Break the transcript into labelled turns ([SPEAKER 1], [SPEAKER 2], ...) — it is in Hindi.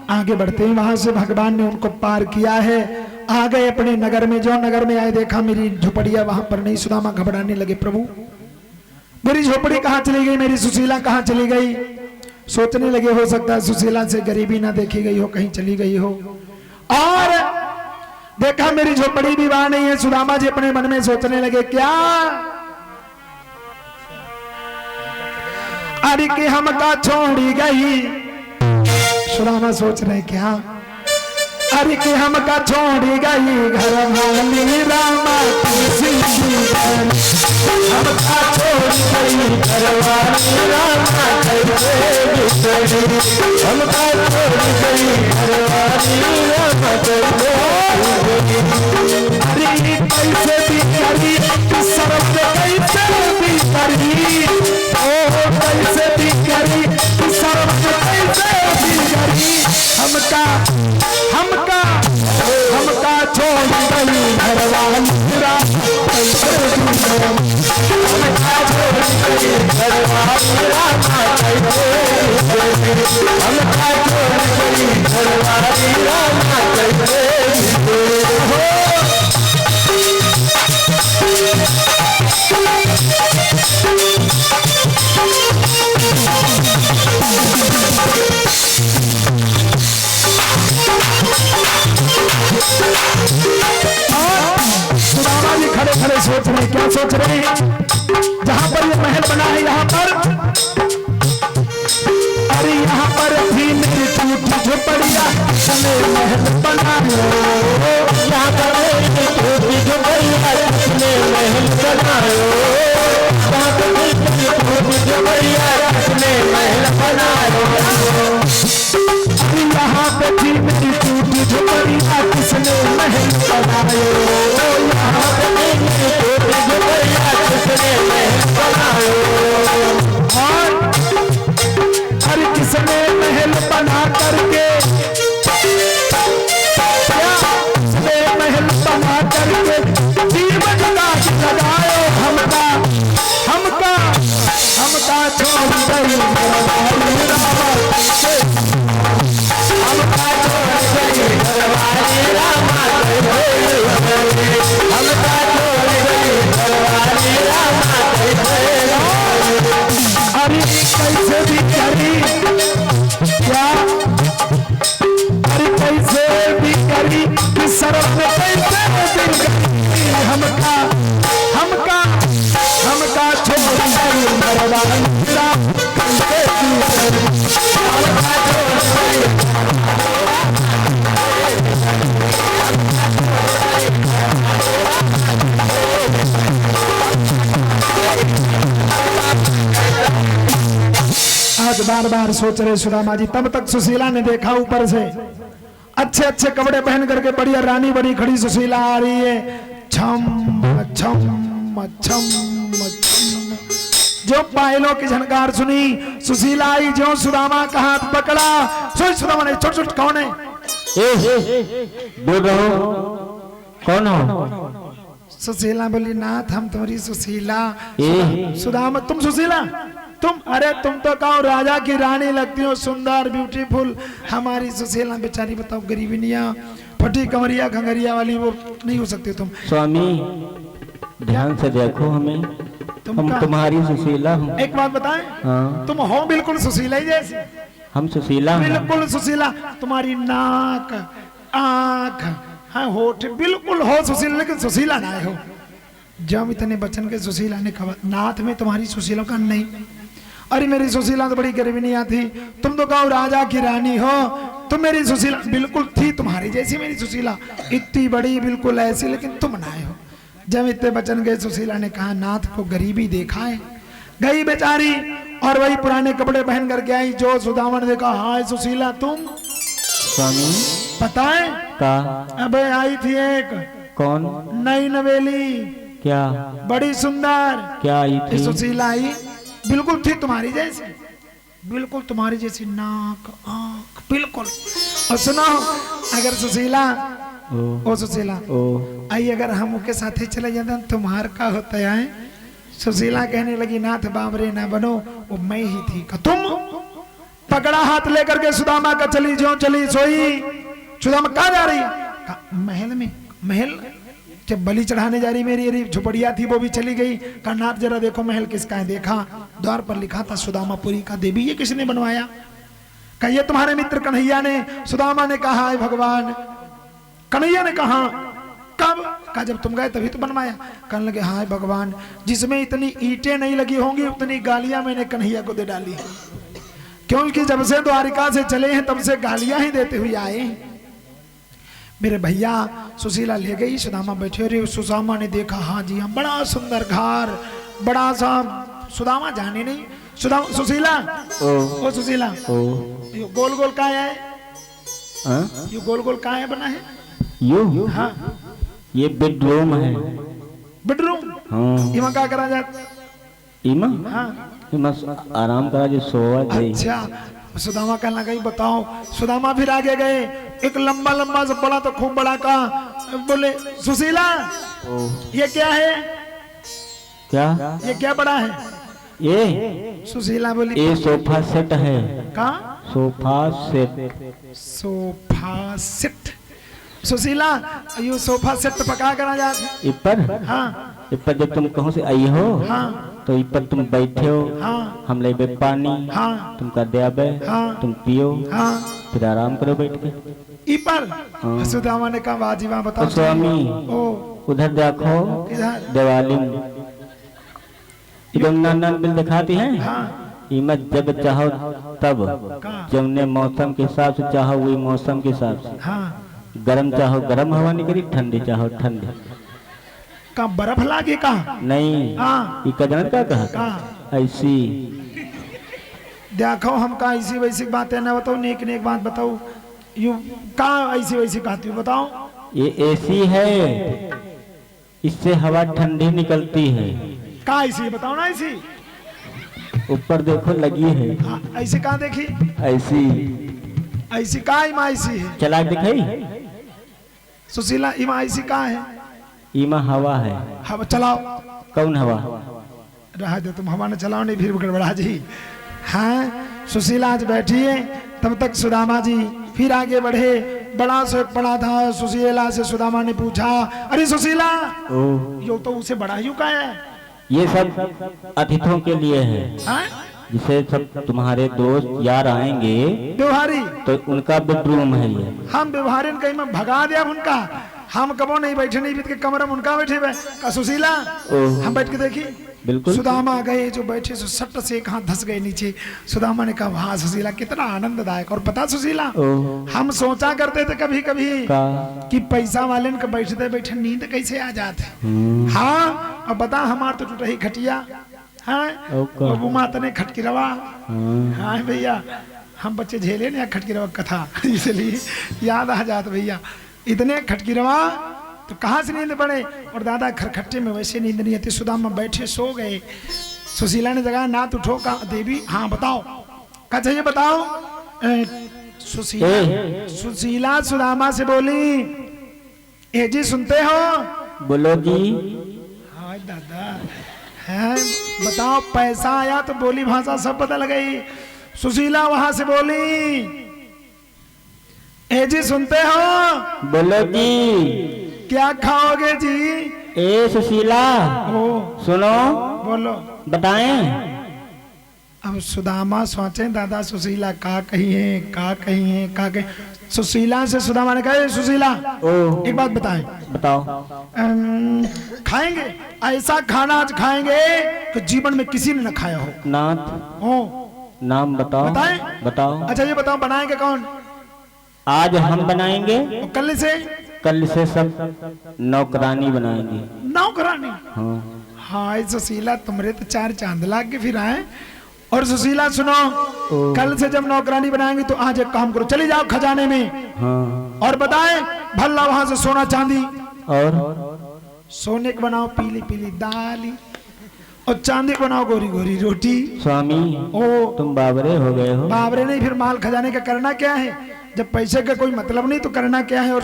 [SPEAKER 1] आगे बढ़ते ही वहां से भगवान ने उनको पार किया है। आ गए अपने नगर में। जो नगर में आए देखा मेरी झोपड़िया वहां पर नहीं। सुदामा घबराने लगे, प्रभु मेरी झोपड़ी कहाँ चली गई, मेरी सुशीला कहाँ चली गई। सोचने लगे हो सकता है सुशीला से गरीबी ना देखी गई हो, कहीं चली गई हो। और देखा मेरी झोपड़ी भी वहां नहीं है। सुदामा जी अपने मन में सोचने लगे क्या, अरे कि हमका छोड़ी गई। सुदामा सोच रहे क्या, अरे कि हमका छोड़ी गई घर वाली रामा तुलसी की, हमका छोड़ी गई घर वाली रामा तुलसी की, हमका छोड़ी गई घर वाली रामा तुलसी की। अरे कैसे भी करी सरफ कैसे भी करी, ओ कैसे भी करी सरफ कैसे भी करी, हमका हमका हमका छोड़ गई घर वाली रामा कैसे भी करी, हमका छोड़ गई घर वाली रामा कैसे भी करी, हमका छोड़ गई घर वाली रामा कैसे भी करी। सुदामा जी खड़े खड़े सोच रहे, क्या सोच रहे, जहां पर ये महल बना है यहाँ पर, अरे यहाँ पर थी मेरी टूटी झोपड़िया चले महल बनायो, यहाँ पर मेरी टूटी झोपड़िया चले महल बनायो, यहाँ पर मेरी टूटी झोपड़िया चले महल बनायो, यहाँ पे थी मेरी टूटी झोपड़िया किसने महल बनायो, यहाँ पे मेरी टूटी झोपड़िया किसने महल बनायो। और हर किसने महल बना करके, किसने महल बना करके जीवन का लगायो, हमका हमका हमका छोड़ गई घरवाली रामा, हमका छोड़ गई घरवाली रामा, हमका छोड़ गई घरवाली रामा। अरे कैसे भी करी क्या, अरे कैसे भी करी सरफ कैसे भी करी, हमका हमका हमका छोड़ गई घरवाली रामा कैसे भी करी, हमका छोड़ गई। आज बार बार सोच रहे सुदामा जी। तब तक सुशीला ने देखा ऊपर से अच्छे अच्छे कपड़े पहन करके बढ़िया रानी बड़ी खड़ी सुशीला आ रही है। छम छम छम छम जो पायलों की झनकार सुनी, सुशीला आई, जो सुदामा का हाथ पकड़ा, सोच सुदामा ने छोट छोट कौन है,
[SPEAKER 2] बोल रहो कौन हो।
[SPEAKER 1] सुशीला बोली नाथ हम तुम्हारी सुशीला। सुदामा तुम सुशीला, तुम, अरे तुम तो कहो राजा की रानी लगती हो, सुंदर ब्यूटीफुल। हमारी सुशीला बेचारी बताओ गरीबनिया फटी कमरिया घंगरिया वाली, वो नहीं हो सकती तुम।
[SPEAKER 2] स्वामी ध्यान से देखो हमें, हम तुम्हारी सुशीला हूँ।
[SPEAKER 1] एक बात बताएं, हाँ? तुम हो बिल्कुल सुशीला ही जैसे।
[SPEAKER 2] हम सुशीला,
[SPEAKER 1] बिल्कुल सुशीला। तुम्हारी नाक आंख हाँ होठ बिल्कुल हो सुशीला, लेकिन सुशीला ना हो। जब इतने बचन के सुशीला ने कहा नाथ में तुम्हारी सुशीला का नहीं। अरे मेरी सुशीला तो बड़ी गर्विनिया थी, तुम तो कहो राजा की रानी हो, तुम मेरी सुशीला बिल्कुल थी तुम्हारी जैसी मेरी सुशीला, इतनी बड़ी बिल्कुल ऐसी, लेकिन तुम ना हो। जब इतने बचन गए सुशीला ने कहा नाथ को गरीबी देखा है, गई बेचारी और वही पुराने कपड़े पहन करके आई। जो सुदामा ने देखा हाय सुशीला तुम।
[SPEAKER 2] स्वामी
[SPEAKER 1] पता है
[SPEAKER 2] का
[SPEAKER 1] अबे आई थी एक
[SPEAKER 2] कौन,
[SPEAKER 1] नई नवेली, क्या बड़ी सुंदर, क्या आई थी सुशीला आई, बिल्कुल थी तुम्हारी जैसी, बिल्कुल तुम्हारी जैसी नाक आंख बिल्कुल। और सुनो अगर सुशीला ओ सुशीला आई, अगर हम उसके साथ ही चले जाते तुम्हार का होता है। सुशीला कहने लगी नाथ बाबरे ना बनो, वो मैं ही थी। तुम पकड़ा हाथ लेकर के सुदामा का चली ज्यों चली सोई। सुदामा कहाँ जा रही? महल में। महल जब बलि चढ़ाने जा रही मेरी झुपड़िया थी वो भी चली गई। कहा नाथ जरा देखो महल किसका है। देखा द्वार पर लिखा था सुदामापुरी का। देवी ये किसने बनवाया? कहा ये तुम्हारे मित्र कन्हैया ने। सुदामा ने कहा है भगवान। कन्हैया ने कहा कब? कहा जब तुम गए तभी तो बनवाया। कहने लगे हाँ भगवान, जिसमें इतनी ईंटें नहीं लगी होंगी उतनी गालियां मैंने कन्हैया को दे डाली, क्योंकि जब से द्वारिका से चले हैं तब से गालियां ही देते हुए आए। मेरे भैया सुशीला ले गई। सुदामा बैठे रहे। सुदामा ने देखा हाँ जी हाँ बड़ा सुंदर घर, बड़ा सा। सुदामा जाने नहीं। सुशीला ओ सुशीला ये गोल गोल का है? ये गोल गोल का है बना है?
[SPEAKER 2] यू
[SPEAKER 1] हाँ
[SPEAKER 2] ये बेडरूम है।
[SPEAKER 1] बेडरूम?
[SPEAKER 2] हाँ
[SPEAKER 1] इमा क्या करा जाता?
[SPEAKER 2] इमा
[SPEAKER 1] हाँ
[SPEAKER 2] इमा आराम करा जो सोवा जाए।
[SPEAKER 1] अच्छा सुदामा कहना गई बताओ। सुदामा फिर आगे गए। एक लंबा लंबा सा बड़ा तो खूब बड़ा का। बोले सुशीला ये क्या है?
[SPEAKER 2] क्या
[SPEAKER 1] ये क्या बड़ा है?
[SPEAKER 2] ये
[SPEAKER 1] सुशीला बोली
[SPEAKER 2] ये सोफा सेट है।
[SPEAKER 1] कहाँ?
[SPEAKER 2] Sofa set.
[SPEAKER 1] Sofa set. Sushila you sofa set पका कर आ जाते।
[SPEAKER 2] इपर
[SPEAKER 1] हाँ
[SPEAKER 2] इपर जब तुम कहों से आई हो
[SPEAKER 1] हाँ
[SPEAKER 2] तो इपर तुम बैठे हो।
[SPEAKER 1] हाँ
[SPEAKER 2] हम ले पानी।
[SPEAKER 1] हाँ
[SPEAKER 2] तुम कर दे आबे।
[SPEAKER 1] हाँ
[SPEAKER 2] तुम पियो।
[SPEAKER 1] हाँ
[SPEAKER 2] फिर आराम करो बैठ के।
[SPEAKER 1] इपर। सुदामा ने कहा वाजी वाह बताओ।
[SPEAKER 2] स्वामी
[SPEAKER 1] ओ
[SPEAKER 2] उधर देखो
[SPEAKER 1] इधर
[SPEAKER 2] दिवाली नंदन बिल दिखाती है।
[SPEAKER 1] हाँ
[SPEAKER 2] ईमत जब चाहो तब
[SPEAKER 1] कहाँ?
[SPEAKER 2] जमने मौसम के हिसाब से चाहो वही मौसम के हिसाब से।
[SPEAKER 1] हाँ
[SPEAKER 2] गर्म चाहो गर्म हवा निकली, ठंडी चाहो ठंडी।
[SPEAKER 1] का बर्फ लागे कहा?
[SPEAKER 2] नहीं
[SPEAKER 1] हाँ
[SPEAKER 2] ये कजन का कहा
[SPEAKER 1] कहा?
[SPEAKER 2] ऐसी
[SPEAKER 1] देखो हम का ऐसी वैसी बातें ना बताओ, नेक नेक बात बताओ। यू का ऐसी वैसी कहती हो बताओ।
[SPEAKER 2] ये एसी है, इससे हवा ठंडी निकलती है।
[SPEAKER 1] का ऐसी बताओ ना। ऐसी
[SPEAKER 2] ऊपर देखो लगी है।
[SPEAKER 1] हाँ, ऐसी कहाँ देखी?
[SPEAKER 2] ऐसी
[SPEAKER 1] ऐसी का इमा ऐसी है?
[SPEAKER 2] चला दिखाई।
[SPEAKER 1] सुशीला इमा ऐसी का है?
[SPEAKER 2] ईमा हवा है।
[SPEAKER 1] हवा चलाओ।
[SPEAKER 2] कौन हवा?
[SPEAKER 1] रहा दो तुम हवा न चलाओ नहीं फिर गड़बड़ा जी। हाँ सुशीला आज बैठी है। तब तक सुदामा जी फिर आगे बढ़े। बड़ा से पड़ा था। सुशीला से सुदामा ने पूछा अरे सुशीला यो तो उसे बड़ा ही का है।
[SPEAKER 2] ये सब अतिथियों के लिए है।
[SPEAKER 1] हाँ?
[SPEAKER 2] जिसे सब तुम्हारे दोस्त यार आएंगे
[SPEAKER 1] व्यवहारी
[SPEAKER 2] तो उनका बेडरूम है ये।
[SPEAKER 1] हम व्यवहारी कहीं में भगा दिया उनका। हम कबो नहीं बैठे नहीं बीत के कमरे में उनका बैठे हुए। का सुशीला हम बैठ के देखी।
[SPEAKER 2] बिल्कुल
[SPEAKER 1] सुदामा गए जो बैठे सो सट से एक हाथ धस गए नीचे। सुदामा ने कहा वाह सुशीला कितना आनंददायक। और पता सुशीला हम सोचा करते थे कभी कभी कि पैसा वाले ने बैठते बैठे नींद कैसे आ जाते। हाँ अब बता हमार तो टूट रही खटिया। हाँ और वो माता ने खटकी रवा। हाँ भैया हम बच्चे झेले ना खटकी रवा कथा, इसलिए याद आ जाता भैया। इतने खटकी रवा तो कहाँ से नींद पड़े। और दादा खरखट्टे में वैसे नींद नहीं आती। सुदामा बैठे सो गए। सुशीला ने जगह नाथ उठो। का देवी हाँ बताओ क्या चाहिए बताओ। सुशीला सुदामा से बोली ए जी सुनते हो?
[SPEAKER 2] बोलो जी।
[SPEAKER 1] हाँ दादा है बताओ। पैसा आया तो बोली भाषा सब पता लगाई। सुशीला वहां से बोली ए जी सुनते हो?
[SPEAKER 2] बोलो जी।
[SPEAKER 1] क्या खाओगे जी?
[SPEAKER 2] ए सुशीला सुनो
[SPEAKER 1] बोलो
[SPEAKER 2] बताएं।
[SPEAKER 1] अब सुदामा सोचे दादा सुशीला का कही है का कही है का कही। सुशीला से सुदामा ने कहा सुशीला एक बात बताएं।
[SPEAKER 2] बताओ।
[SPEAKER 1] खाएंगे ऐसा खाना आज खाएंगे कि जीवन में किसी ने न खाया हो।
[SPEAKER 2] नाथ
[SPEAKER 1] हो
[SPEAKER 2] नाम बताओ।
[SPEAKER 1] बताएं?
[SPEAKER 2] बताओ।
[SPEAKER 1] अच्छा ये बताओ बनाएंगे कौन?
[SPEAKER 2] आज हम बनाएंगे। कल से सब नौकरानी बनाएंगे।
[SPEAKER 1] नौकरानी?
[SPEAKER 2] हाँ
[SPEAKER 1] हाँ सुशीला तुमरे तो 4 चांद लाग के फिर आए। और सुशीला सुनो कल से जब नौकरानी बनाएंगे तो आज एक काम करो चले जाओ खजाने में।
[SPEAKER 2] हाँ
[SPEAKER 1] और बताए भल्ला वहां से सोना चांदी।
[SPEAKER 2] और
[SPEAKER 1] सोने के बनाओ पीली पीली दाली और चांदी को बनाओ गोरी गोरी रोटी।
[SPEAKER 2] स्वामी तुम बाबरे हो गए हो।
[SPEAKER 1] बाबरे नहीं फिर माल खजाने का करना क्या है? जब पैसे का कोई मतलब नहीं तो करना क्या है। और